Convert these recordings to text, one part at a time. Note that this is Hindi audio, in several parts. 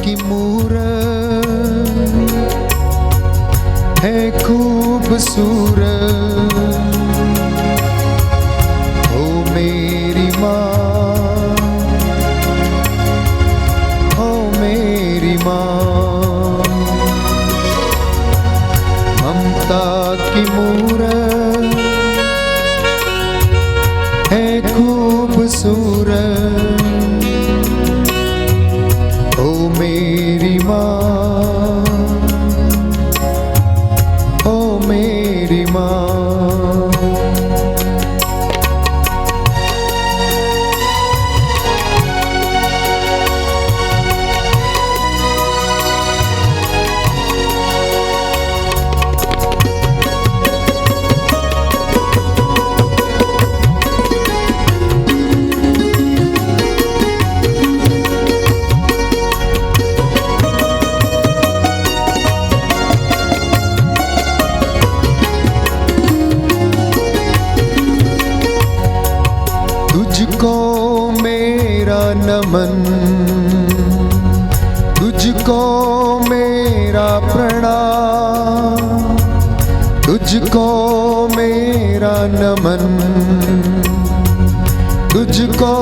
की मूरत है खूबसूरत, ओ मेरी माँ, ओ मेरी माँ। ममता की मूरत है खूबसूरत, ओ मेरी माँ, ओ मेरी माँ। तुझको मेरा नमन, तुझको मेरा प्रणाम, तुझको मेरा नमन, तुझको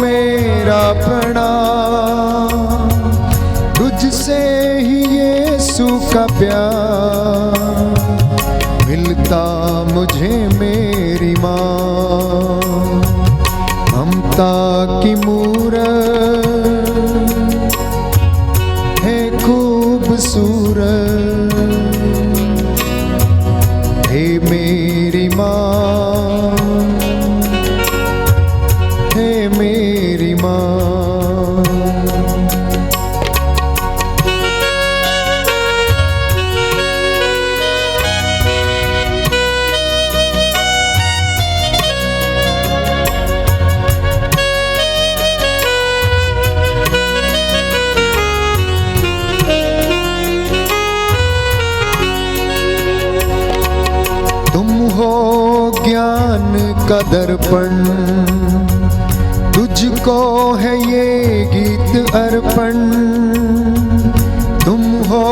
मेरा प्रणाम। तुझसे ही यीशु का प्यार मिलता मुझे मेरी माँ। ममता की मूरत है खूबसूरत, हे मेरी माँ, हे मेरी माँ। ज्ञान का दर्पण, तुझको है ये गीत अर्पण। तुम हो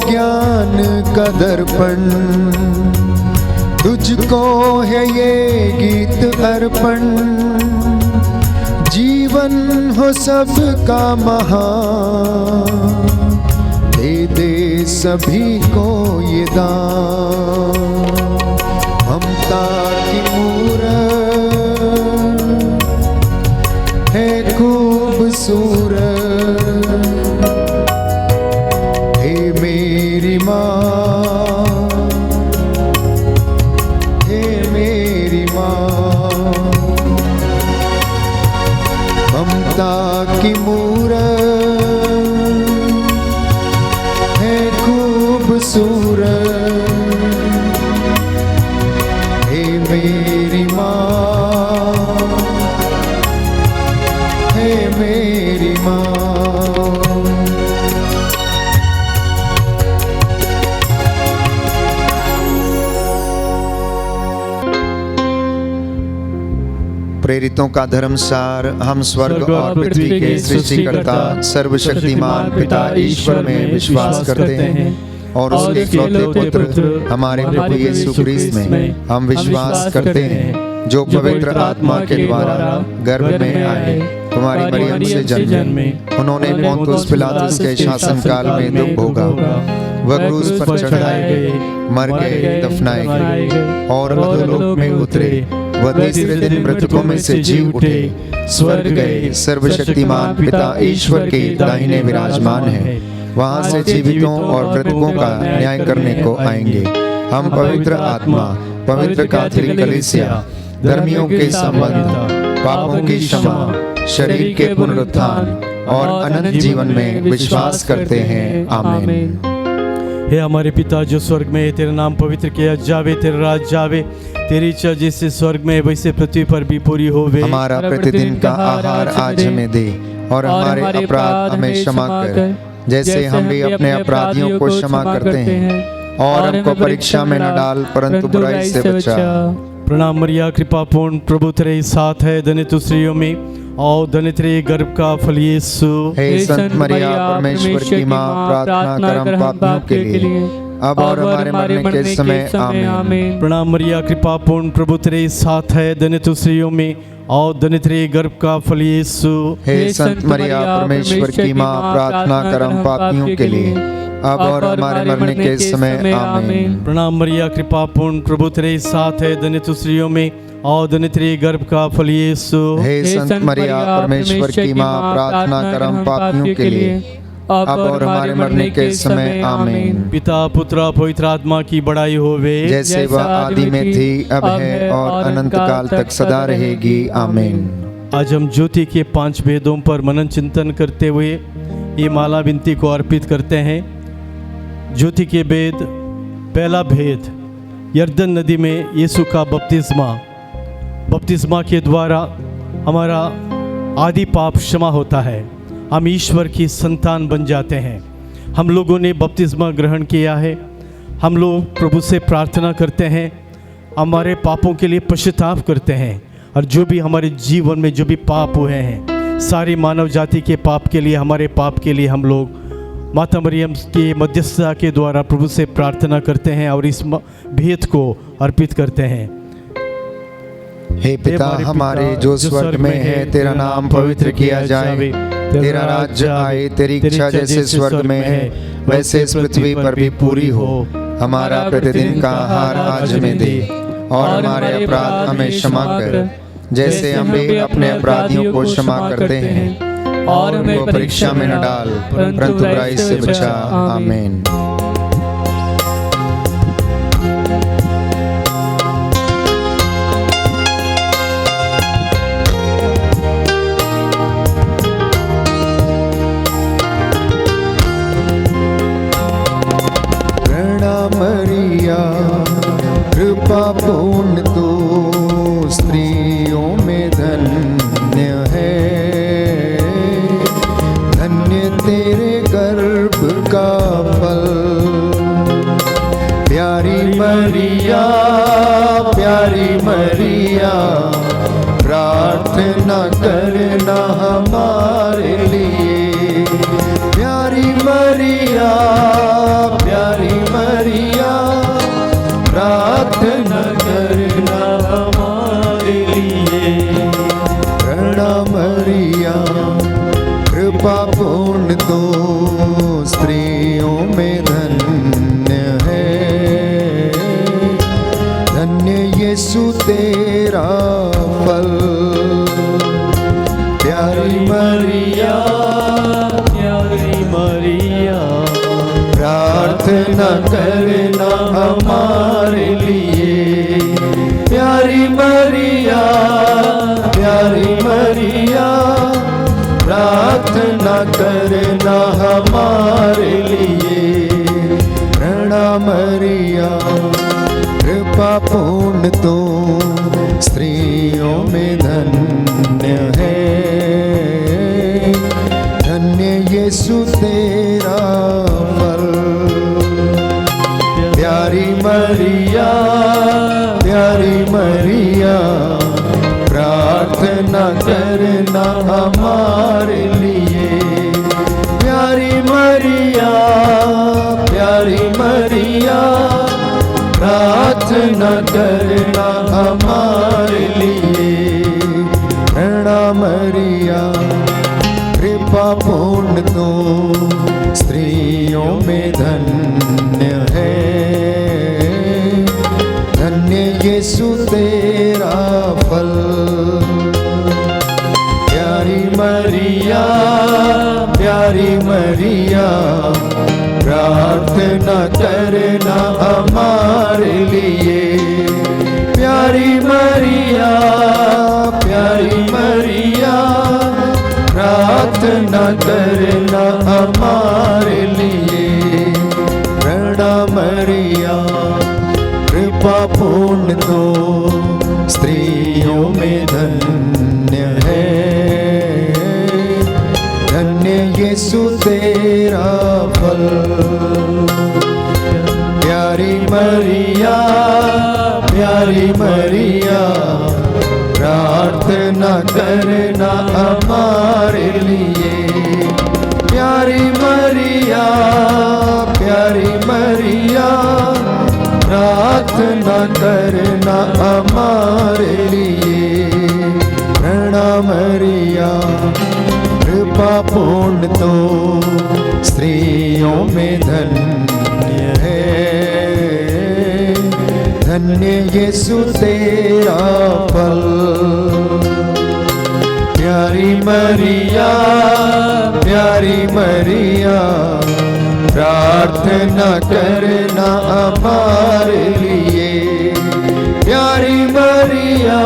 ज्ञान का दर्पण, तुझको है ये गीत अर्पण। जीवन हो सबका महान, दे दे सभी को ये दान। ममता की मूरत है खूबसूरत, हे मेरी माँ, हे मेरी माँ। ममता की मूरत है खूबसूरत, मेरी माँ, हे मेरी माँ। प्रेरितों का धर्मसार। हम स्वर्ग और पृथ्वी के सृष्टिकर्ता सर्वशक्तिमान पिता ईश्वर में विश्वास करते हैं और उसके इकलौते पुत्र हमारे प्रभु यीशु क्रिस्त में हम विश्वास करते हैं, जो पवित्र आत्मा के द्वारा गर्भ में आए, कुमारी मरियम से जन्मे। उन्होंने पोंतुस पिलातुस के शासनकाल में दुख भोगा, वह क्रूस पर चढ़ाए गए, मर गए, दफनाए गए और अधोलोक में उतरे। वह तीसरे दिन मृतकों में से जी उठे, स्वर्ग गए, सर्वशक्तिमान पिता ईश्वर के दाहिने विराजमान है। वहां से जीवितों और मृतकों का न्याय करने को आएंगे। हम पवित्र आत्मा, पवित्र कैथोलिक कलीसिया, धर्मियों के संबंध, पापों की क्षमा, शरीर के पुनरुत्थान और अनंत जीवन में विश्वास करते हैं। आमीन। हे हमारे पिता जो स्वर्ग में है, तेरा नाम पवित्र किया जावे, तेरा राज जावे, तेरी इच्छा जैसे स्वर्ग में वैसे पृथ्वी पर भी पूरी होवे। हमारा प्रतिदिन का आहार आज हमें दे और हमारे अपराध हमें क्षमा कर, जैसे हम भी अपने अपराधियों को क्षमा करते हैं, और हमको परीक्षा में न डाल परंतु बुराई से बचा। प्रणाम मरिया, कृपा पूर्ण, प्रभु तेरे साथ है, धन्य तू स्त्रियों में और धन्य तेरे गर्भ का फल यीशु। हे संत मरिया परमेश्वर की माँ, प्रार्थना कर हम पापियों के लिए अब और हमारे मरने के समय आमीन। प्रणाम मरिया, कृपा पूर्ण, प्रभु तेरे साथ है, धन्य तू स्त्रियों में और धन्य तेरे गर्भ का फल यीशु। हे संत मरिया परमेश्वर की माँ, प्रार्थना कर हम पापियों के लिए अब और हमारे मरने के समय आमीन। प्रणाम मरिया, कृपा पूर्ण, प्रभु तेरे साथ है, धन्य तू स्त्रियों में और धन्य तेरे गर्भ का फल यीशु। हे संत मरिया परमेश्वर की माँ, प्रार्थना कर हम पापियों के लिए अब और हमारे मरने के समय आमीन। पिता पुत्र पवित्र आत्मा की बड़ाई होवे, जैसे वह आदि में थी, अब है और अनंत काल तक सदा रहेगी आमीन। आज हम ज्योति के 5 भेदों पर मनन चिंतन करते हुए ये माला विनती को अर्पित करते हैं। ज्योति के भेद, पहला भेद, यर्दन नदी में यीशु का बपतिस्मा के द्वारा हमारा आदि पाप क्षमा होता है, हम ईश्वर की संतान बन जाते हैं। हम लोगों ने बपतिस्मा ग्रहण किया है, हम लोग प्रभु से प्रार्थना करते हैं, हमारे पापों के लिए पश्चाताप करते हैं, और जो भी हमारे जीवन में जो भी पाप हुए हैं, सारी मानव जाति के पाप के लिए, हमारे पाप के लिए हम लोग माता मरियम की मध्यस्थता के द्वारा प्रभु से प्रार्थना करते हैं और इस भेद को अर्पित करते हैं। हे पिता हमारे जो स्वर्ग में है, तेरा नाम पवित्र किया जाए, तेरा राज्य आए, तेरी इच्छा जैसे स्वर्ग में है वैसे इस पृथ्वी पर भी पूरी हो। हमारा प्रतिदिन का आहार आज हमें दे, और हमारे अपराध हमें क्षमा कर, जैसे हम भी अपने अपराधियों को क्षमा करते हैं, और हमें परीक्षा में न डाल, परंतु बुराई से बचा। आमीन। मरिया कृपा पूर्ण तो स्त्रियों में धन्य है, धन्य तेरे गर्भ का फल। प्यारी मरिया, प्यारी मरिया, प्रार्थना करना हमारे लिए। प्यारी मरिया, प्यारी मरिया, प्रार्थना करना हमारे लिए। प्रणाम मरिया कृपा पूर्ण तो स्त्रियों में धन्य है, धन्य यीशु तेरा फल। प्यारी मरिया, प्यारी मरिया, प्रार्थना करना हमारे लिए। प्यारी मरिया, प्यारी मरिया, प्रार्थना करना हमारे लिए। प्रणाम मरिया कृपा पूर्ण तो स्त्रियों में धन्य है, धन्य यीशु तेरा फल। प्यारी मरिया, प्यारी मरिया, प्रार्थना करना हमारे लिए। प्यारी मरिया, प्यारी मरिया, प्रार्थना करना हमारे लिए। प्रणाम मरिया कृपा पूर्ण तो स्त्रियों में धन्य है, धन्य यीशु तेरा फल। प्यारी मरिया, प्यारी मरिया, प्रार्थना करना हमारे लिए। प्यारी मरिया, प्यारी मरिया, प्रार्थना करना हमारे लिए। प्रणाम मरिया कृपा पूर्ण तो स्त्रियों में धन्य है, धन्य यीशु तेरा फल। प्यारी मरिया, प्यारी मरिया, प्रार्थना करना हमारे लिए। प्यारी मरिया, प्यारी मरिया, प्रार्थना करना हमारे लिए। प्रणाम मरिया, कृपा पूर्ण तो स्त्रियों में धन्य है। धन्य यीशु तेरा फल। प्यारी मरिया, प्यारी मरिया, प्रार्थना करना हमारे लिए। प्यारी मरिया,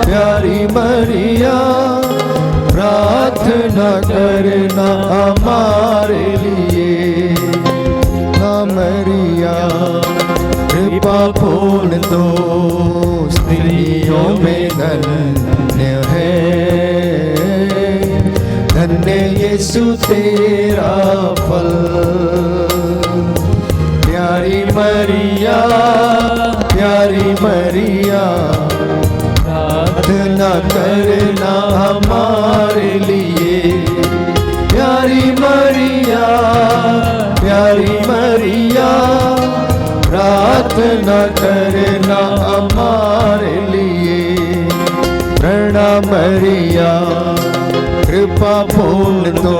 प्यारी मरिया, प्रार्थना करना हमारे लिए। ना मरिया, कृपा पूर्ण तो स्त्रियों में धन्य है। धन्य यीशु तेरा फल। प्यारी मरिया, प्यारी मरिया, प्रार्थना करना हमारे लिए। प्यारी मरिया, प्यारी मरिया, प्रार्थना करना हमारे लिए। प्रणाम मरिया, कृपा पूर्ण तो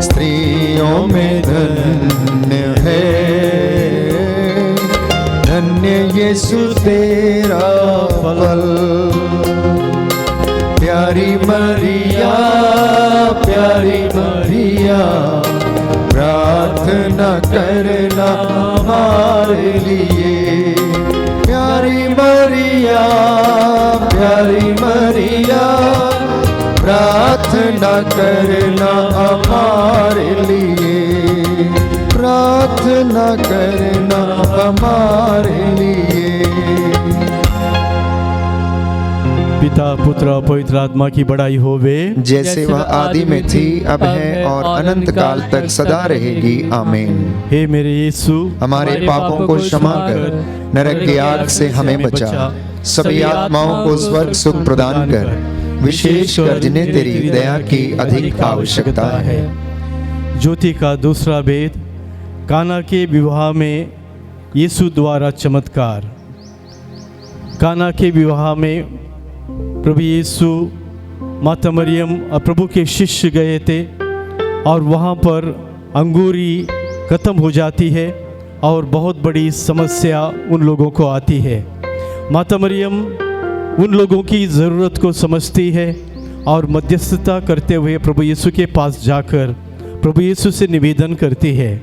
स्त्रियों में धन्य है। धन्य यीशु तेरा फल। प्यारी मरिया, प्यारी मरिया, प्रार्थना करना हमारे लिए। प्यारी मरिया, प्यारी मरिया, प्रार्थना करना हमारे लिए। प्रार्थना करना हमारे लिए। पिता, पुत्र और पवित्र आत्मा की बड़ाई होवे, जैसे वह आदि में थी, अब है और अनंत काल तक सदा रहेगी। आमीन। हे मेरे यीशु, हमारे पापों को क्षमा कर, नरक की आग से हमें बचा, सभी आत्माओं को स्वर्ग सुख प्रदान कर, विशेषकर जिन्हें तेरी दया की अधिक आवश्यकता है। ज्योति का दूसरा भेद, काना के विवाह में यीशु द्वारा चमत्कार। काना के विवाह में प्रभु यीशु, माता मरियम और प्रभु के शिष्य गए थे और वहाँ पर अंगूरी ख़त्म हो जाती है और बहुत बड़ी समस्या उन लोगों को आती है। माता मरियम उन लोगों की ज़रूरत को समझती है और मध्यस्थता करते हुए प्रभु यीशु के पास जाकर प्रभु यीशु से निवेदन करती है।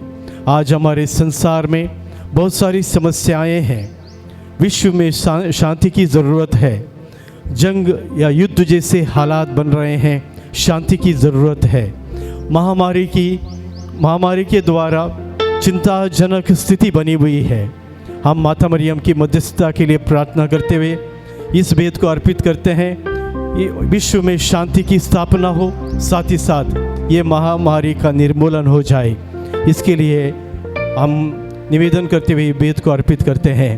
आज हमारे संसार में बहुत सारी समस्याएं हैं, विश्व में शांति की ज़रूरत है। जंग या युद्ध जैसे हालात बन रहे हैं, शांति की ज़रूरत है। महामारी के द्वारा चिंताजनक स्थिति बनी हुई है। हम माता मरियम की मध्यस्थता के लिए प्रार्थना करते हुए इस भेद को अर्पित करते हैं। ये विश्व में शांति की स्थापना हो, साथ ही साथ ये महामारी का निर्मूलन हो जाए। इसके लिए हम निवेदन करते हुए भेद को अर्पित करते हैं।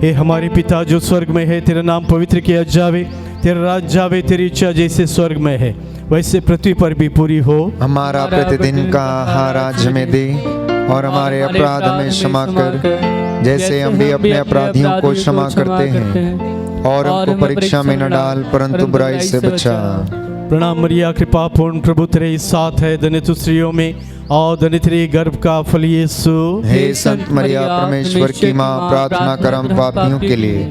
हे हमारे पिता जो स्वर्ग में है, तेरा नाम पवित्र किया जावे, तेरा राज्य जावे, तेरी इच्छा जैसे स्वर्ग में है वैसे पृथ्वी पर भी पूरी हो। हमारा प्रतिदिन का आहार आज हमें दे और हमारे अपराध हमें क्षमा कर, जैसे हम भी अपने अपराधियों को क्षमा करते हैं, और हमको परीक्षा में न डाल परंतु बुराई से बचा। प्रणाम मरिया, कृपा पूर्ण, प्रभु तेरे साथ है, धन्य तू स्त्रियों में और धन्य तेरे गर्भ का फल यीशु। हे संत मरिया परमेश्वर की माँ, प्रार्थना कर हम पापियों के लिए,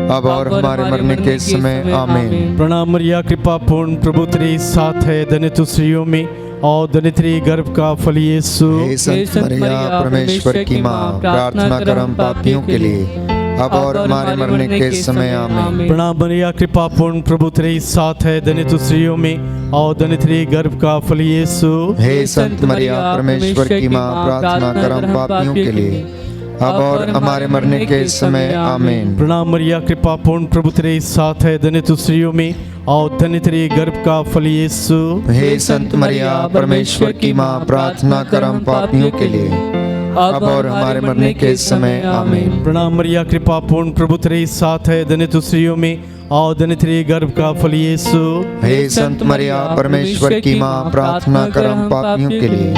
अब और हमारे मरने के समय। आमीन। प्रणाम मरिया, कृपा पूर्ण, प्रभु तेरे साथ है, धन्य तू स्त्रियों में और धन्य तेरे गर्भ का फल यीशु। हे संत मरिया परमेश्वर की माँ, प्रार्थना कर हम पापियों के लिए, अब और हमारे मरने के समय। आमीन। प्रणाम मरिया, कृपा पूर्ण, प्रभु तेरे साथ है, धन्य तू स्त्रियों में और धन्य तेरे गर्भ का फल यीशु। हे संत मरिया परमेश्वर की माँ, प्रार्थना कर हम पापियों के लिए, अब और हमारे मरने के समय। आमीन। प्रणाम मरिया, कृपा पूर्ण, प्रभु तेरे साथ है, धन्य तू स्त्रियों में और धन्य तेरे गर्भ का फल यीशु। हे संत मरिया परमेश्वर की माँ, प्रार्थना कर हम पापियों के लिए, अब और हमारे मरने के समय। आमीन। प्रणाम मरिया, कृपा पूर्ण, प्रभु तेरे साथ है, धन्य तू स्त्रियों में और धन्य तेरे गर्भ का फल यीशु। हे संत मरिया परमेश्वर की माँ, प्रार्थना कर हम पापियों के लिए,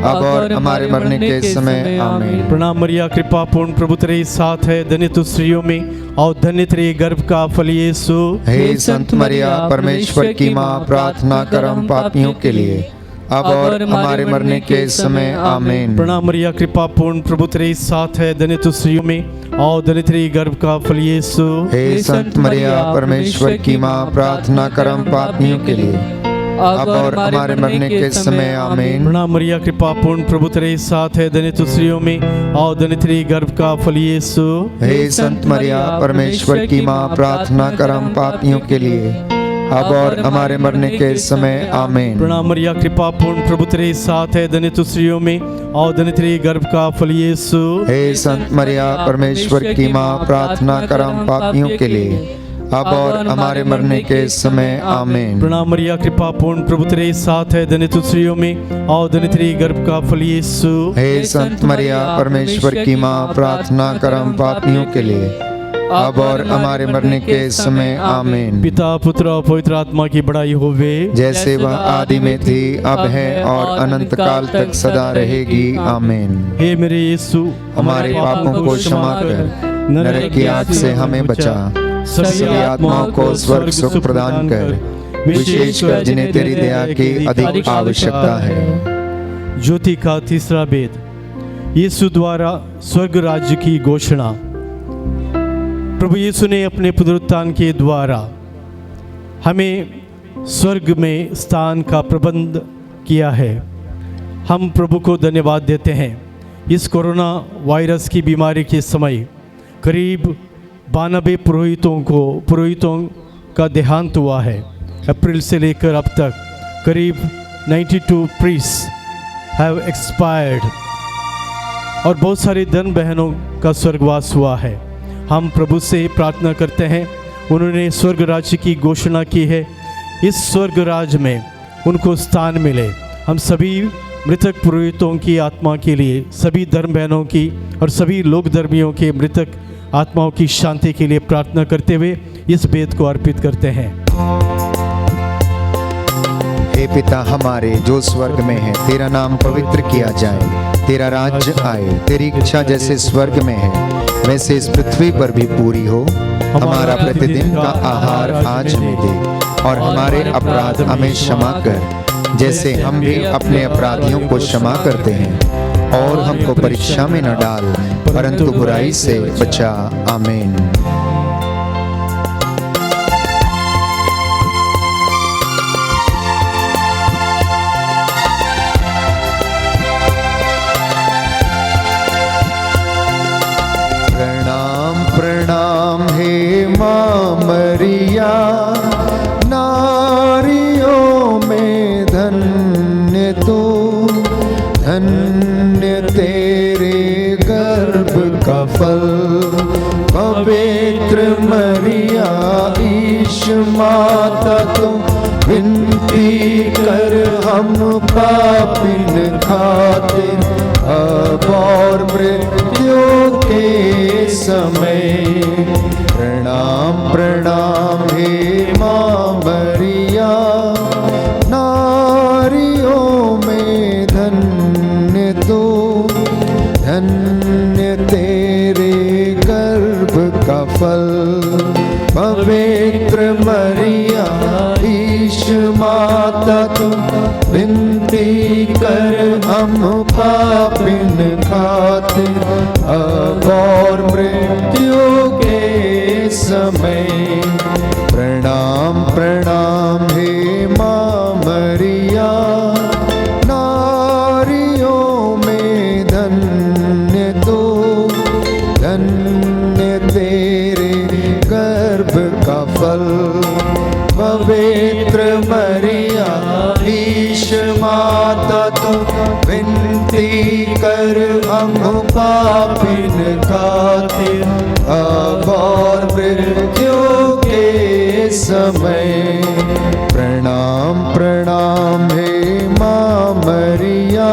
अब और हमारे मरने के समय आमीन। प्रणाम मरिया, कृपा पूर्ण, प्रभु तेरे साथ है, धन्य तू स्त्रियों में और धन्य तेरे गर्भ का फल यीशु। हे संत मरिया परमेश्वर की माँ, प्रार्थना कर हम पापियों के लिए, अब और हमारे मरने के समय आमीन। प्रणाम मरिया, कृपा पूर्ण, प्रभु तेरे साथ है, धन्य तू स्त्रियों में और धन्य तेरे गर्भ का फल यीशु। हे संत मरिया परमेश्वर की माँ, प्रार्थना कर हम पापियों के लिए, अब और हमारे मरने के समय आमीन। प्रणाम मरिया, कृपा पूर्ण, प्रभु तेरे साथ है, धन्य तू स्त्रियों में और धन्य तेरे गर्भ का फल यीशु। हे संत मरिया परमेश्वर की माँ, प्रार्थना कर हम पापियों के लिए, अब और हमारे मरने के समय आमीन। प्रणाम मरिया, कृपा पूर्ण, प्रभु तेरे साथ है, धन्य तू स्त्रियों में और धन्य तेरे गर्भ का फल यीशु। हे संत मरिया परमेश्वर की माँ, प्रार्थना कर हम पापियों के लिए, अब और हमारे मरने के समय आमीन। प्रणाम मरिया, कृपा पूर्ण, प्रभु तेरे साथ है, धन्य तू स्त्रियों में और धन्य तेरे गर्भ का फल यीशु। हे संत मरिया परमेश्वर की माँ, प्रार्थना कर हम पापियों के लिए, अब और हमारे मरने के समय आमीन। पिता, पुत्र और पवित्र आत्मा की बड़ाई होवे, जैसे वह आदि में थी, अब है और अनंत काल तक सदा रहेगी आमीन। हे मेरे यीशु, हमारे पापों को क्षमा कर, नरक की आग से हमें बचा, सभी आत्माओं को स्वर्ग सुख प्रदान कर, विशेषकर जिन्हें तेरी दया की अधिक आवश्यकता है। ज्योति का तीसरा भेद, यीशु द्वारा स्वर्ग राज्य की घोषणा। प्रभु यीशु ने अपने पुनरुत्थान के द्वारा हमें स्वर्ग में स्थान का प्रबंध किया है। हम प्रभु को धन्यवाद देते हैं। इस कोरोना वायरस की बीमारी के समय करीब 92 पुरोहितों का देहांत हुआ है। अप्रैल से लेकर अब तक करीब 92 प्रीस्ट हैव एक्सपायर्ड और बहुत सारी धन बहनों का स्वर्गवास हुआ है। हम प्रभु से प्रार्थना करते हैं, उन्होंने स्वर्ग राज्य की घोषणा की है, इस स्वर्ग राज्य में उनको स्थान मिले। हम सभी मृतक पुरोहितों की आत्मा के लिए, सभी धर्म बहनों की और सभी लोक धर्मियों के मृतक आत्माओं की शांति के लिए प्रार्थना करते हुए इस भेद को अर्पित करते हैं। हे पिता हमारे जो स्वर्ग में है, तेरा नाम पवित्र किया जाए, तेरा राज्य आए, तेरी इच्छा जैसे स्वर्ग में है वैसे इस पृथ्वी पर भी पूरी हो। हमारा प्रतिदिन का आहार आज हमें दे और हमारे अपराध हमें क्षमा कर, जैसे हम भी अपने अपराधियों को क्षमा करते हैं, और हमको परीक्षा में न डाल परंतु बुराई से बचा। आमीन। प्रणाम हे माँ मरिया, नारियों में धन्य तू, धन्य तेरे गर्भ का फल। पवित्र मरिया ईश माता तू, विनती कर हम पापिन खातिर, अब और मृत्यु के समय। प्रणाम प्रणाम हे माँ मरिया, नारियों में धन्य तू, धन्य तेरे गर्भ का फल। पवित्र मरिया ईश माता तू, विनती कर हम पापिन खातिर, अब और मृत्यु के समय। प्रणाम प्रणाम हे माँ मरिया, नारियों में धन्य तू, धन्य तेरे गर्भ का फल। पवित्र मरिया ईश माता तू, विनती कर हम पापिन खातिर, अब और मृत्यु के समय। प्रणाम प्रणाम हे माँ मरिया,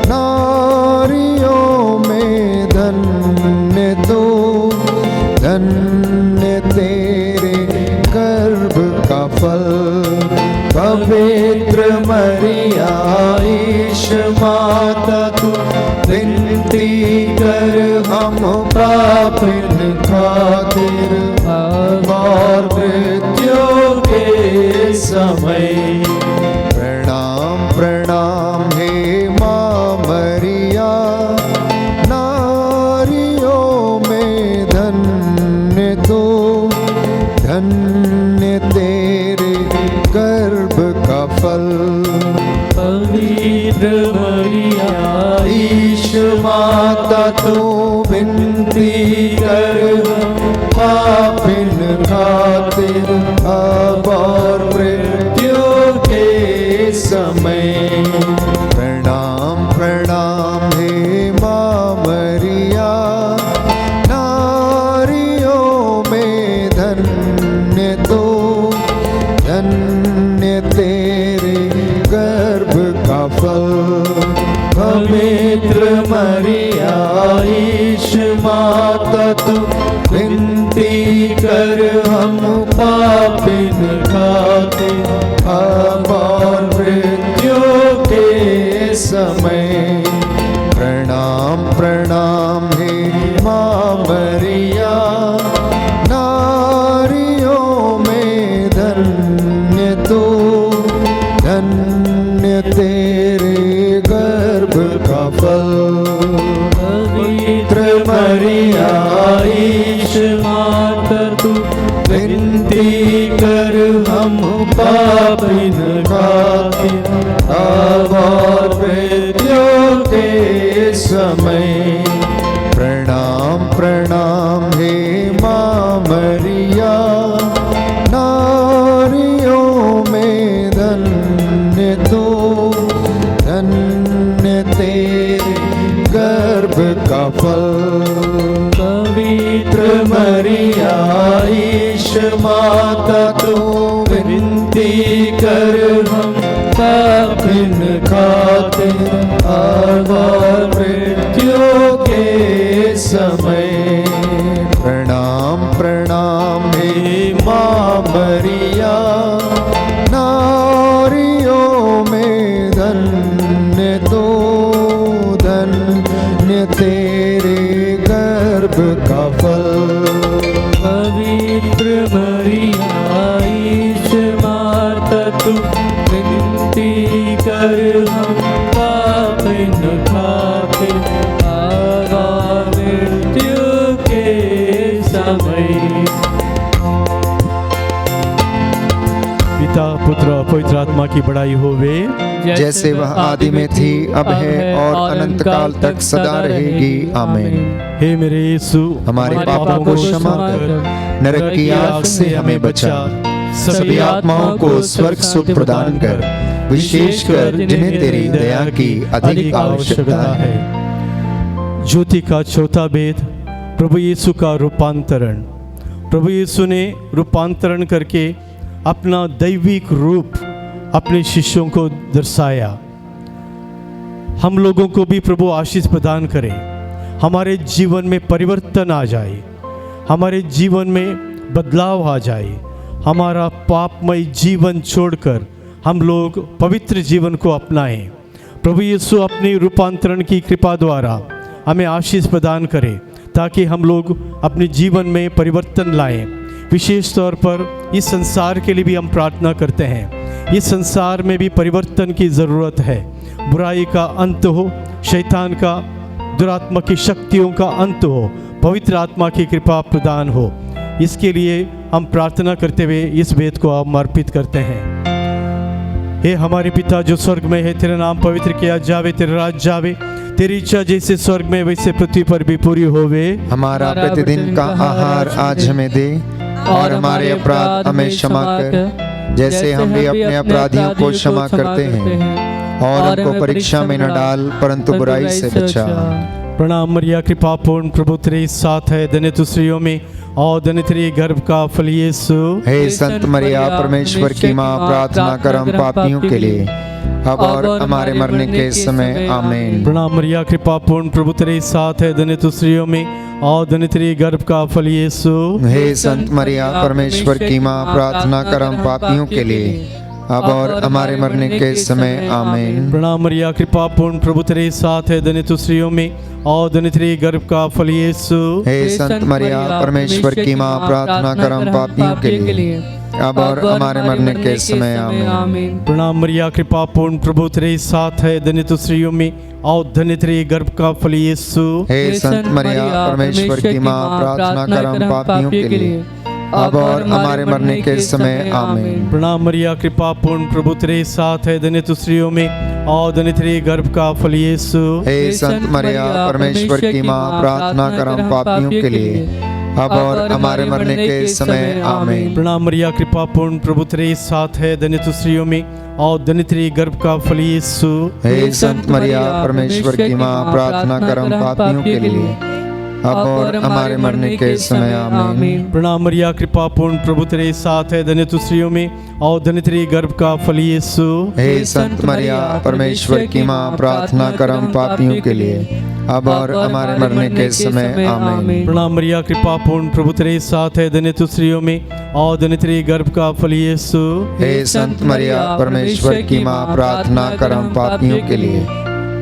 नारियों में धन्य तू, धन्य तेरे पवित्र मरिया ईश माता तू विनती कर हम पापिन खातिर और मृत्यु के समय। प्रणाम प्रणाम हे माँ मरिया, नारियों में धन्य तू, धन्य तेरे गर्भ का फल। पवित्र मरिया ईश माता तू विनती कर पापिन खातिर अब और मृत्यु के समय। प्रणाम प्रणाम हे माँ मरिया, नारियों में धन्य तू, धन्य तेरे गर्भ का फल। पवित्र मरिया ईश माता तू विनती कर हम पापिन खातिर अब और मृत्यु के समय। प्रणाम प्रणाम हे माँ मरिया, नारियों में धन्य तू, धन्य तेरे गर्भ का फल। पवित्र मरिया ईश माता तू विनती कर हम पापिन खातिर अब और मृत्यु के समय। प्रणाम प्रणाम हे माँ मरिया, नारियों में धन्य तू, धन्य तेरे गर्भ का फल। पवित्र मरिया ईश माता तू विनती कर हम पापिन खातिर अब और मृत्यु के समय। प्रणाम प्रणाम हे माँ मरिया, नारियों में धन्य तू, धन्य तेरे गर्भ का फल। पवित्र मरिया ईश माता तू विनती कर हम पापिन खातिर अब और मृत्यु के समय। पिता पुत्र पवित्र आत्मा की बड़ाई होवे, जैसे वह आदि में थी अब है और अनंत काल तक सदा रहेगी। आमीन। हे मेरे यीशु, हमारे पापों को क्षमा कर, नरक की आग से हमें बचा, सभी आत्माओं को स्वर्ग सुख प्रदान कर, विशेषकर जिन्हें तेरी दया की अधिक आवश्यकता है। ज्योति का चौथा भेद, प्रभु यीशु का रूपांतरण। प्रभु यीशु ने रूपांतरण करके अपना दैविक रूप अपने शिष्यों को दर्शाया। हम लोगों को भी प्रभु आशीष प्रदान करे, हमारे जीवन में परिवर्तन आ जाए, हमारे जीवन में बदलाव आ जाए, हमारा पापमय जीवन छोड़कर हम लोग पवित्र जीवन को अपनाएं। प्रभु यीशु अपनी रूपांतरण की कृपा द्वारा हमें आशीष प्रदान करे, ताकि हम लोग अपने जीवन में परिवर्तन लाएं। विशेष तौर पर इस संसार के लिए भी हम प्रार्थना करते हैं। इस संसार में भी परिवर्तन की ज़रूरत है। बुराई का अंत हो, शैतान का, दुरात्मा की शक्तियों का अंत हो, पवित्र आत्मा की कृपा प्रदान हो। इसके लिए हम प्रार्थना करते हुए इस वेद को हम अर्पित करते हैं। हे हमारे पिता जो स्वर्ग में है, तेरा नाम पवित्र किया जावे, तेरा राज्य जावे, तेरी इच्छा जैसे स्वर्ग में वैसे पृथ्वी पर भी पूरी होवे। हमारा प्रतिदिन का आहार आज हमें दे, और हमारे अपराध हमें क्षमा कर, जैसे हम भी अपने अपराधियों को क्षमा करते हैं, और हमको परीक्षा में न डाल, परंतु बुराई से बचा। प्रणाम मरिया, कृपा पूर्ण, प्रभु तेरे साथ है, धन्य तू स्त्रियों में और धन्य तेरे गर्भ का फल यीशु। हे संत मरिया, परमेश्वर की माँ, प्रार्थना कर हम पापियों के लिए, अब और हमारे मरने के समय। आमीन। प्रणाम मरिया, कृपा पूर्ण, प्रभु तेरे साथ है, धन्य तू स्त्रियों में और धन्य तेरे गर्भ का फल यीशु। हे संत मरिया, परमेश्वर की माँ, प्रार्थना कर हम पापियों के लिए, अब और हमारे मरने के समय आमीन। प्रणाम मरिया, कृपा पूर्ण, प्रभु तेरे साथ है, धन्य तू स्त्रियों में और धन्य तेरे गर्भ का फल यीशु। हे संत मरिया, परमेश्वर की माँ, प्रार्थना कर हम पापियों के लिए, अब और हमारे मरने के समय आमीन। प्रणाम मरिया, कृपा पूर्ण, प्रभु तेरे साथ है, धन्य तू स्त्रियों में और धन्य तेरे गर्भ का फल यीशु। हे संत मरिया, परमेश्वर की माँ, प्रार्थना कर हम पापियों के लिए, अब और हमारे मरने के समय आमीन। प्रणाम मरिया, कृपा पूर्ण, प्रभु तेरे साथ है, धन्य तू स्त्रियों में और धन्य तेरे गर्भ का फल यीशु। हे संत मरिया, परमेश्वर की माँ, प्रार्थना कर हम पापियों के लिए, अब और हमारे मरने के समय आमीन। प्रणाम मरिया, कृपा पूर्ण, प्रभु तेरे साथ है, धन्य तू स्त्रियों में और धन्य तेरे गर्भ का फल यीशु। हे संत मरिया, परमेश्वर की माँ, प्रार्थना कर हम पापियों के लिए, अब और हमारे मरने के समय आमीन। प्रणाम मरिया, कृपा पूर्ण, प्रभु तेरे साथ है, धन्य तू स्त्रियों में और धन्य तेरे गर्भ का फल यीशु। हे संत मरिया, परमेश्वर की माँ, प्रार्थना कर हम पापियों के लिए, अब और हमारे मरने के समय आमीन। प्रणाम मरिया, कृपा पूर्ण, प्रभु तेरे साथ है, धन्य तू स्त्रियों में और धन्य तेरे गर्भ का फल यीशु। हे संत मरिया, परमेश्वर की माँ, प्रार्थना कर हम पापियों के लिए,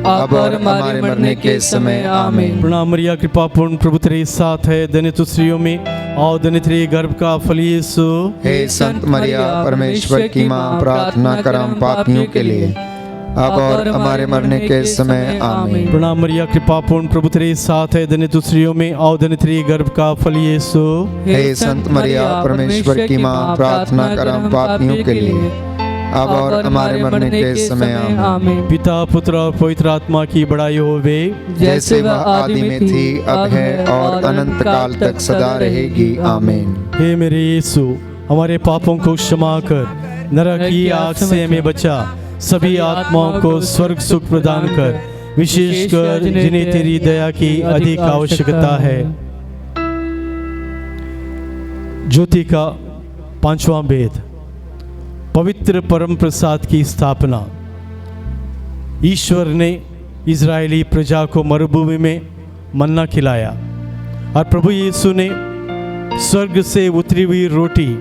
अब और हमारे मरने के समय आमीन। प्रणाम मरिया, कृपा पूर्ण, प्रभु तेरे साथ है, धन्य तू स्त्रियों में और धन्य तेरे गर्भ का फल यीशु। हे संत मरिया, परमेश्वर की माँ, प्रार्थना कर हम पापियों के लिए, अब और हमारे मरने के समय आमीन। प्रणाम मरिया, कृपा पूर्ण, प्रभु तेरे साथ है, धन्य तू स्त्रियों में और धन्य तेरे गर्भ का फल यीशु। हे संत मरिया, परमेश्वर की माँ, प्रार्थना कर हम पापियों के लिए, अब और हमारे मरने के समय आमीन। पिता, पुत्र और पवित्र आत्मा की बड़ाई होवे, जैसे वह आदि में थी, अब है और अनंत काल तक सदा रहेगी आमीन। हे मेरे यीशु, हमारे पापों को क्षमा कर, नरक की आग से हमें बचा, सभी आत्माओं को स्वर्ग सुख प्रदान कर, विशेषकर जिन्हें तेरी दया की अधिक आवश्यकता है। ज्योति का पांचवा वेद, पवित्र परम प्रसाद की स्थापना। ईश्वर ने इजरायली प्रजा को मरुभूमि में मन्ना खिलाया और प्रभु यीशु ने स्वर्ग से उतरी हुई रोटी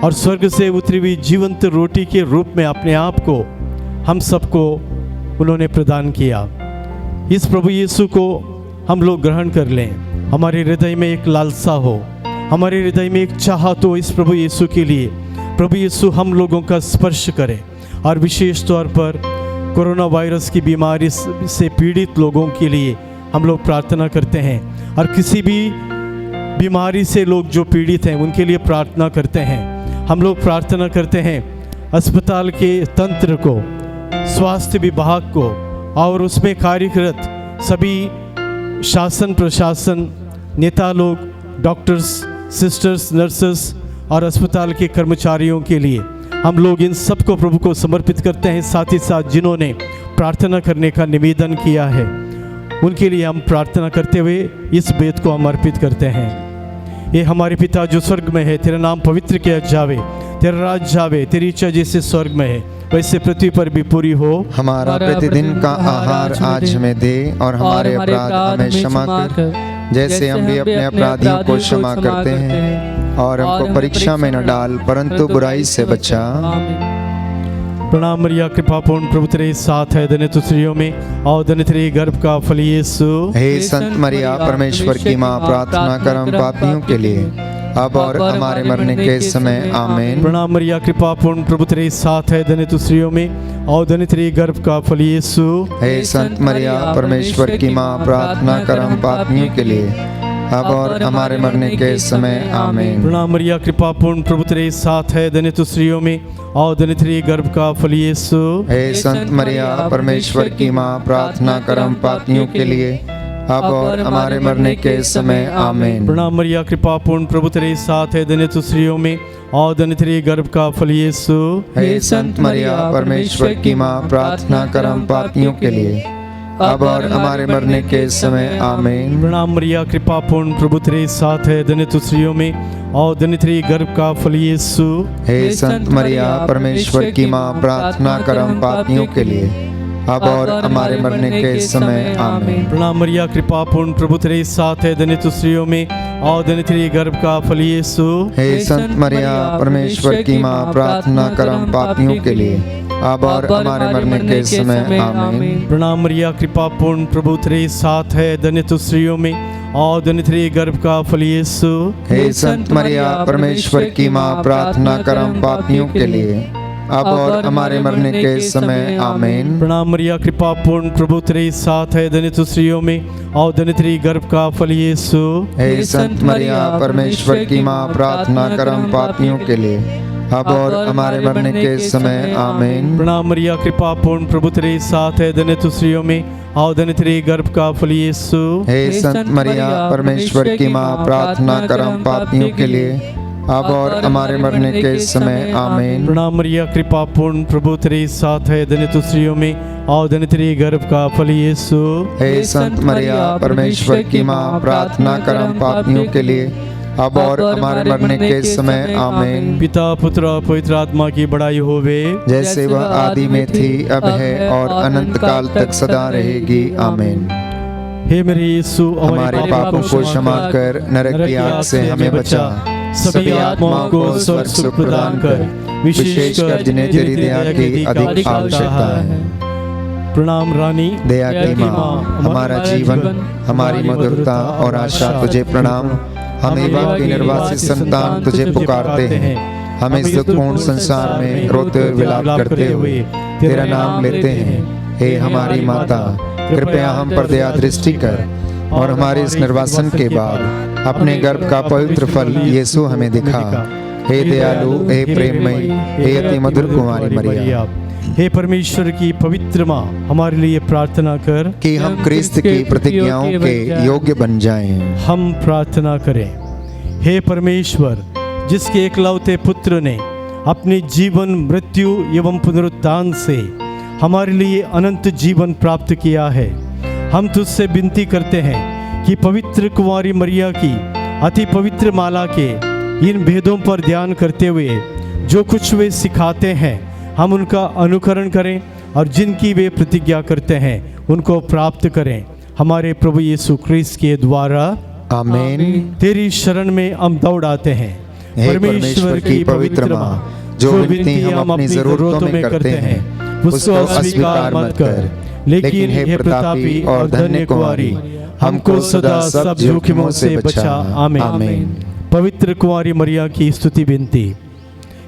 और स्वर्ग से उतरी हुई जीवंत रोटी के रूप में अपने आप को हम सबको उन्होंने प्रदान किया। इस प्रभु यीशु को हम लोग ग्रहण कर लें। हमारे हृदय में एक लालसा हो, हमारे हृदय में एक चाहत हो इस प्रभु यीशु के लिए। प्रभु यीशु हम लोगों का स्पर्श करे और विशेष तौर पर कोरोना वायरस की बीमारी से पीड़ित लोगों के लिए हम लोग प्रार्थना करते हैं और किसी भी बीमारी से लोग जो पीड़ित हैं उनके लिए प्रार्थना करते हैं। हम लोग प्रार्थना करते हैं अस्पताल के तंत्र को, स्वास्थ्य विभाग को और उसमें कार्यरत सभी शासन प्रशासन नेता लोग, डॉक्टर्स, सिस्टर्स, नर्सेस और अस्पताल के कर्मचारियों के लिए हम लोग इन सबको प्रभु को समर्पित करते हैं। साथ ही साथ जिन्होंने प्रार्थना करने का निवेदन किया है उनके लिए हम प्रार्थना करते हुए इस वेद को हम अर्पित करते हैं। ये हमारे पिता जो स्वर्ग में है, तेरा नाम पवित्र किया जावे, तेरा राज जावे, तेरी इच्छा जैसे स्वर्ग में है वैसे पृथ्वी पर भी पूरी हो। हमारा प्रतिदिन का आहार आज हमें दे और हमारे अपराध हमें क्षमा कर, जैसे हम भी अपने अपराधियों को क्षमा करते हैं, और हमको परीक्षा में न डाल परंतु बुराई से बचा। प्रणाम मरिया, कृपा पूर्ण, प्रभु तेरे साथ है, धन्य तू स्त्रियों में और धन्य तेरे गर्भ का फल यीशु। हे संत मरिया, परमेश्वर की माँ, प्रार्थना कर हम पापियों के लिए, अब और हमारे मरने के समय आमीन। प्रणाम मरिया, कृपा पूर्ण, प्रभु तेरे साथ है, धन्य तू स्त्रियों में और धन्य तेरे गर्भ का फल यीशु। हे संत मरिया, परमेश्वर की माँ, प्रार्थना कर हम पापियों के लिए, अब और हमारे मरने के समय आमीन। प्रणाम मरिया, कृपा पूर्ण, प्रभु तेरे साथ है, धन्य तू स्त्रियों में और धन्य तेरे गर्भ का फल यीशु। हे संत मरिया, परमेश्वर की माँ, प्रार्थना कर हम पापियों के लिए, अब और हमारे मरने के समय आमीन। प्रणाम मरिया, कृपा पूर्ण, प्रभु तेरे साथ है, धन्य तू स्त्रियों में और धन्य तेरे गर्भ का फल यीशु। हे संत मरिया, परमेश्वर की माँ, प्रार्थना कर हम पापियों के लिए, अब और हमारे मरने के समय आमीन। प्रणाम मरिया, कृपा पूर्ण, प्रभु तेरे साथ है, धन्य तू स्त्रियों में और धन्य तेरे गर्भ का फल यीशु। हे संत मरिया, परमेश्वर की माँ, प्रार्थना कर हम पापियों के लिए, अब और हमारे मरने के समय आमीन। प्रणाम मरिया, कृपा पूर्ण, प्रभु तेरे साथ है, धन्य तू स्त्रियों में और धन्य तेरे गर्भ का फल यीशु। हे संत मरिया, परमेश्वर की माँ, प्रार्थना कर हम पापियों के लिए, अब और हमारे मरने के समय आमीन। प्रणाम मरिया, कृपा पूर्ण, प्रभु तेरे साथ है, धन्य तू स्त्रियों में और धन्य तेरे गर्भ का फल यीशु। हे संत मरिया, परमेश्वर की माँ, प्रार्थना कर हम पापियों के लिए, अब और हमारे मरने के समय आमीन। प्रणाम मरिया, कृपा पूर्ण, प्रभु तेरे साथ है, धन्य तू स्त्रियों में और धन्य तेरे गर्भ का फल यीशु। हे संत मरिया, परमेश्वर की माँ, प्रार्थना कर हम पापियों के लिए, अब और हमारे मरने के समय आमीन। प्रणाम मरिया, कृपा पूर्ण, प्रभु तेरे साथ है, धन्य तू स्त्रियों में और धन्य तेरे गर्भ का फल यीशु। हे संत मरिया, परमेश्वर की माँ, प्रार्थना कर हम पापियों के लिए, अब और हमारे मरने के समय आमीन। प्रणाम मरिया, कृपा पूर्ण, प्रभु तेरे साथ है, धन्य तू स्त्रियों में और धन्य तेरे गर्भ का फल यीशु। हे संत मरिया, परमेश्वर की माँ, प्रार्थना कर हम पापियों के लिए, अब और हमारे मरने के समय आमीन। पिता, पुत्र और पवित्र आत्मा की बड़ाई होवे, जैसे वह आदि में थी, अब है और अनंत काल तक सदा रहेगी आमीन। हे मेरे यीशु, हमारे पापों को क्षमा कर नरक की आग से हमें बचा, सभी आत्माओं को स्वर्ग सुख प्रदान कर, विशेषकर जिन्हें तेरी दया की अधिक आवश्यकता है। प्रणाम रानी दया की माँ, हमारा जीवन, हमारी मधुरता और आशा तुझे प्रणाम। हम एवा के निर्वासित संतान तुझे पुकारते हैं, हम इस दुखपूर्ण संसार में रोते विलाप करते हुए तेरा नाम लेते हैं। हे हमारी माता, कृपया हम पर दया दृष्टि कर और हमारे इस निर्वासन के बाद अपने गर्भ का पवित्र फल यीशु हमें दिखा। हे दयालु, हे प्रेममयी, हे अति मधुर कुमारी मरिया, हे परमेश्वर की पवित्र माँ, हमारे लिए प्रार्थना कर कि हम क्रिस्त की प्रतिज्ञाओं के योग्य बन जाएं। हम प्रार्थना करें। हे परमेश्वर, जिसके एकलौते पुत्र ने अपने जीवन, मृत्यु एवं पुनरुत्थान से हमारे लिए अनंत जीवन प्राप्त किया है, हम तुझसे विनती करते हैं कि पवित्र कुंवारी मरिया की अति पवित्र माला के इन भेदों पर ध्यान करते हुए जो कुछ वे सिखाते हैं, हम उनका अनुकरण करें और जिनकी वे प्रतिज्ञा करते हैं उनको प्राप्त करें। हमारे प्रभु यीशु क्रिस्त के द्वारा आमीन। तेरी शरण में हम दौड़ आते हैं। हे परमेश्वर की पवित्र माँ, जो विनती हम अपनी जरूरतों में करते हैं उसको अस्वीकार मत कर, लेकिन हे प्रतापी और धन्य कुंवारी, हमको सदा सब जोखिमों से बचा। आमीन। पवित्र कुंवारी मरिया की स्तुति विनती।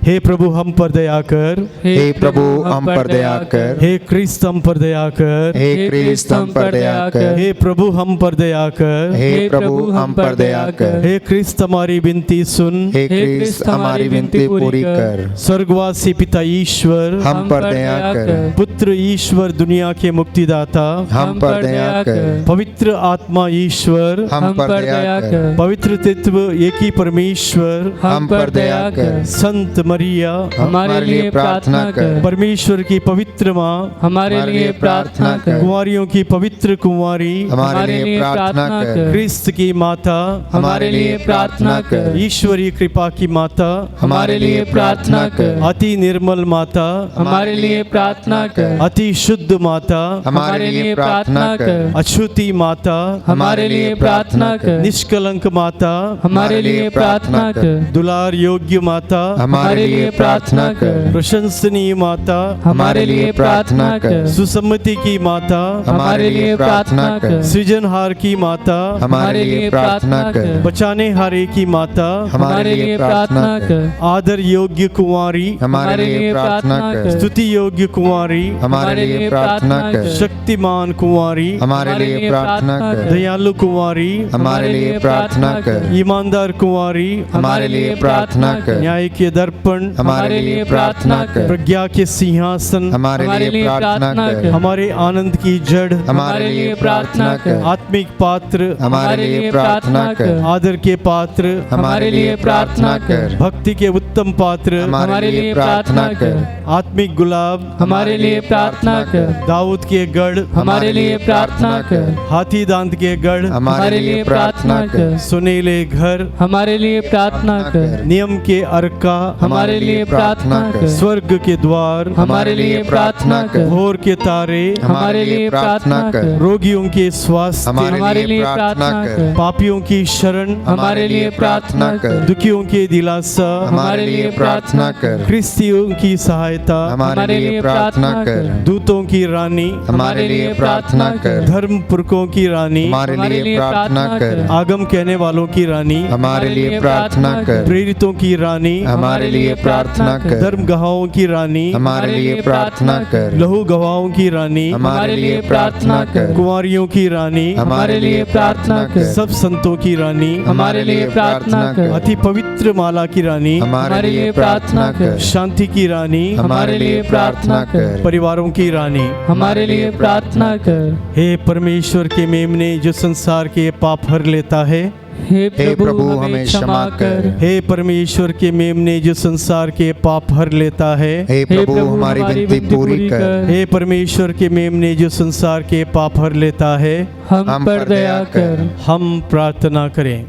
हे प्रभु हम पर दया कर, हे प्रभु हम पर दया कर, हे क्रिस्त हम पर दया कर, हे क्रिस्त हम पर दया कर, हे प्रभु हम पर दया कर, हे प्रभु हम पर दया कर, हे क्रिस्त हमारी विनती सुन, हे क्रिस्त हमारी विनती पूरी कर। स्वर्गवासी पिता ईश्वर हम पर दया कर, पुत्र ईश्वर दुनिया के मुक्तिदाता हम पर दया कर, पवित्र आत्मा ईश्वर हम पर दया कर, पवित्र तत्व एक ही परमेश्वर हम पर दया कर। संत मरिया हमारे लिए प्रार्थना कर। परमेश्वर की पवित्र माँ हमारे लिए प्रार्थना कर। कुंवारियों की पवित्र कुंवारी हमारे लिए प्रार्थना कर। क्रिस्त की माता हमारे लिए प्रार्थना कर। ईश्वरीय कृपा की माता हमारे लिए प्रार्थना कर। अति निर्मल माता हमारे लिए प्रार्थना कर। अति शुद्ध माता हमारे लिए प्रार्थना कर। अछूती माता हमारे लिए प्रार्थना कर। निष्कलंक माता हमारे लिए प्रार्थना कर। दुलार योग्य माता हमारे लिए प्रार्थना कर। प्रशंसनीय माता हमारे लिए प्रार्थना कर। सुसम्मति की माता हमारे लिए प्रार्थना कर। सृजनहार की माता हमारे लिए प्रार्थना कर। बचाने हारे की माता हमारे लिए प्रार्थना कर। आदर योग्य कुंवारी हमारे लिए प्रार्थना कर। स्तुति योग्य कुंवारी हमारे लिए प्रार्थना कर। शक्तिमान कुंवारी हमारे लिए प्रार्थना कर। दयालु कुंवारी हमारे लिए प्रार्थना कर। ईमानदार कुंवारी हमारे लिए प्रार्थना कर। न्याय के दर्पण हमारे लिए प्रार्थना कर। प्रज्ञा के सिंहासन हमारे लिए प्रार्थना कर। हमारे आनंद की जड़ हमारे लिए प्रार्थना कर। आत्मिक पात्र हमारे लिए प्रार्थना कर। आदर के पात्र हमारे लिए प्रार्थना कर। भक्ति के उत्तम पात्र हमारे लिए प्रार्थना कर। आत्मिक गुलाब हमारे लिए प्रार्थना कर। दाऊद के गढ़ हमारे लिए प्रार्थना कर। हाथी दांत के गढ़ हमारे लिए प्रार्थना कर। सुनीले घर हमारे लिए प्रार्थना कर। नियम के अर्का हमारे हमारे लिए प्रार्थना कर। स्वर्ग के द्वार हमारे लिए प्रार्थना कर। भोर के तारे हमारे लिए प्रार्थना कर। रोगियों के स्वास्थ्य हमारे लिए प्रार्थना कर। पापियों की शरण हमारे लिए प्रार्थना कर। दुखियों के दिलासा हमारे लिए प्रार्थना कर। क्रिस्तियों की सहायता हमारे लिए प्रार्थना कर। दूतों की रानी हमारे लिए प्रार्थना कर। धर्म पुरखों की रानी हमारे लिए प्रार्थना कर। आगम कहने वालों की रानी हमारे लिए प्रार्थना कर। प्रेरितों की रानी हमारे लिए प्रार्थना कर। धर्म गवाहों की रानी हमारे लिए प्रार्थना कर। लहू गवाहों की रानी हमारे लिए प्रार्थना कर। कुंवारियों की रानी हमारे लिए प्रार्थना कर। सब संतों की रानी हमारे लिए प्रार्थना कर। अति पवित्र माला की रानी हमारे लिए प्रार्थना कर। शांति की रानी हमारे लिए प्रार्थना कर। परिवारों की रानी हमारे लिए प्रार्थना कर। हे परमेश्वर के मेमने जो संसार के पाप हर लेता है, हे हे प्रभु हमें क्षमा कर। हे परमेश्वर के मेमने जो संसार के पाप हर लेता है, हे प्रभु हमारी विनती पूरी कर। हे परमेश्वर के मेमने जो संसार के पाप हर लेता है, हम पर दया कर। हम प्रार्थना करें।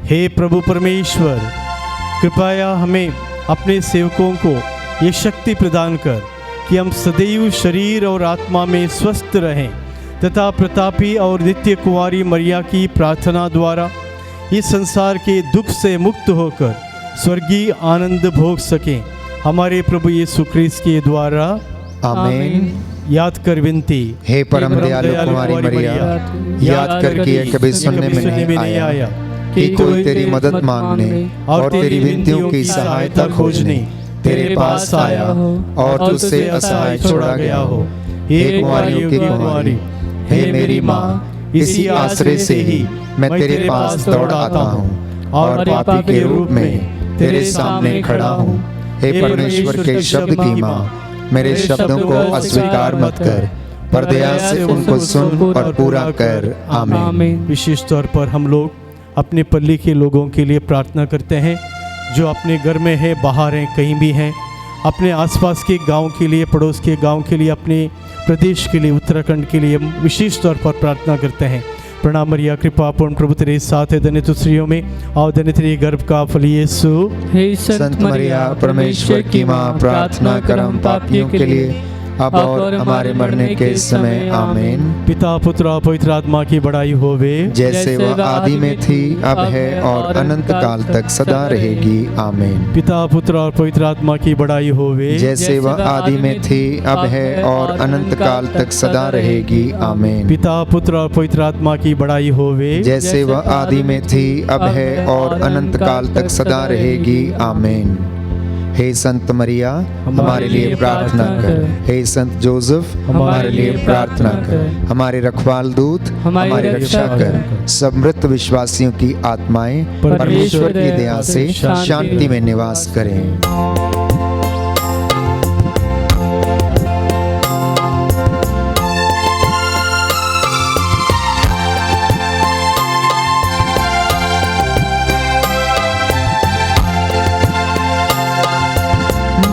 हे प्रभु परमेश्वर, कृपया हमें अपने सेवकों को ये शक्ति प्रदान कर कि हम सदैव शरीर और आत्मा में स्वस्थ रहें तथा प्रतापी और नित्य कुंवारी मरिया की प्रार्थना द्वारा इस संसार के दुख से मुक्त होकर स्वर्गीय आनंद भोग सकें। हमारे प्रभु यीशु ख्रीस्त के द्वारा आमीन। याद कर विनती। हे परम दयालु कुमारी मरिया, याद कर कि यह कभी सुनने में नहीं आया कि कोई तेरी मदद मांगने और तेरी विनतियों की सहायता खोजने तेरे पास आया और तुझसे असहाय छोड़ा गया हो। हे कुंवारियों की कुंवारी, हे मेरी माँ, इसी आश्रय से ही मैं तेरे पास दौड़ आता हूँ और पापी के रूप में तेरे सामने खड़ा हूँ। हे परमेश्वर के शब्द की माँ, मेरे शब्दों को अस्वीकार मत कर, पर दया से उनको सुन और पूरा कर। आमीन। विशेष तौर पर हम लोग अपने पल्ली के लोगों के लिए प्रार्थना करते हैं जो अपने घर में है, बाहर हैं, कहीं भी हैं। अपने आसपास के गांव के लिए, पड़ोस के गांव के लिए, अपने प्रदेश के लिए, उत्तराखंड के लिए विशेष तौर पर प्रार्थना करते हैं। प्रणाम मरिया, कृपा पूर्ण प्रभु तेरे साथ है, धन्य तू स्त्रियों में और धन्य तेरे गर्भ का फल यीशु। हे संत मरिया परमेश्वर की माँ, प्रार्थना कर हम पापियों के लिए अब और हमारे मरने के समय। आमीन। पिता पुत्र और पवित्र आत्मा की बड़ाई होवे, जैसे वह आदि में थी, अब है और अनंत काल तक सदा रहेगी। आमीन। पिता पुत्र और पवित्र आत्मा की बड़ाई होवे, जैसे वह आदि में थी, अब है और अनंत काल तक सदा रहेगी। आमीन। पिता पुत्र और पवित्र आत्मा की बड़ाई होवे, जैसे वह आदि में थी, अब है और अनंत काल तक सदा रहेगी। आमीन। हे संत मरिया, हमारे लिए प्रार्थना कर। हे संत जोसेफ, हमारे लिए प्रार्थना कर। हमारे रखवाल दूत हमारी रक्षा कर। सब मृत विश्वासियों की आत्माएं परमेश्वर की दया से शांति में निवास करें।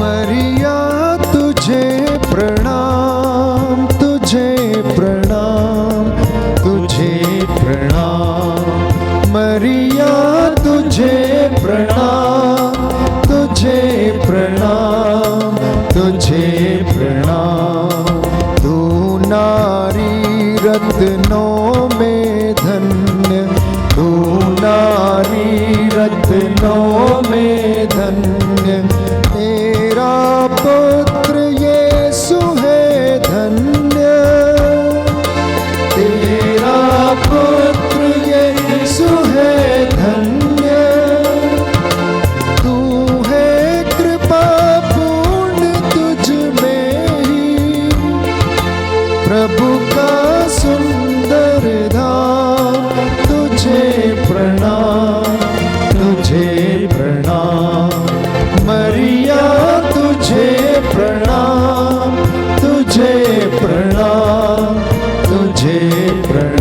मरिया तुझे प्रणाम, तुझे प्रणाम, तुझे प्रणाम। मरिया तुझे प्रणाम, तुझे प्रणाम, तुझे प्रणाम। तू नारी रत्नों में धन्य, तू नारी रत्नों में धन्य। तेरा पुत्र यीशु है धन्य, तेरा पुत्र यीशु है धन्य। तू है कृपा पूर्ण, तुझ में ही प्रभु का सुंदर धाम। तुझे प्रणाम, तुझे प्रणाम। मरिया तुझे प्रणाम, तुझे प्रणाम, तुझे प्रणाम।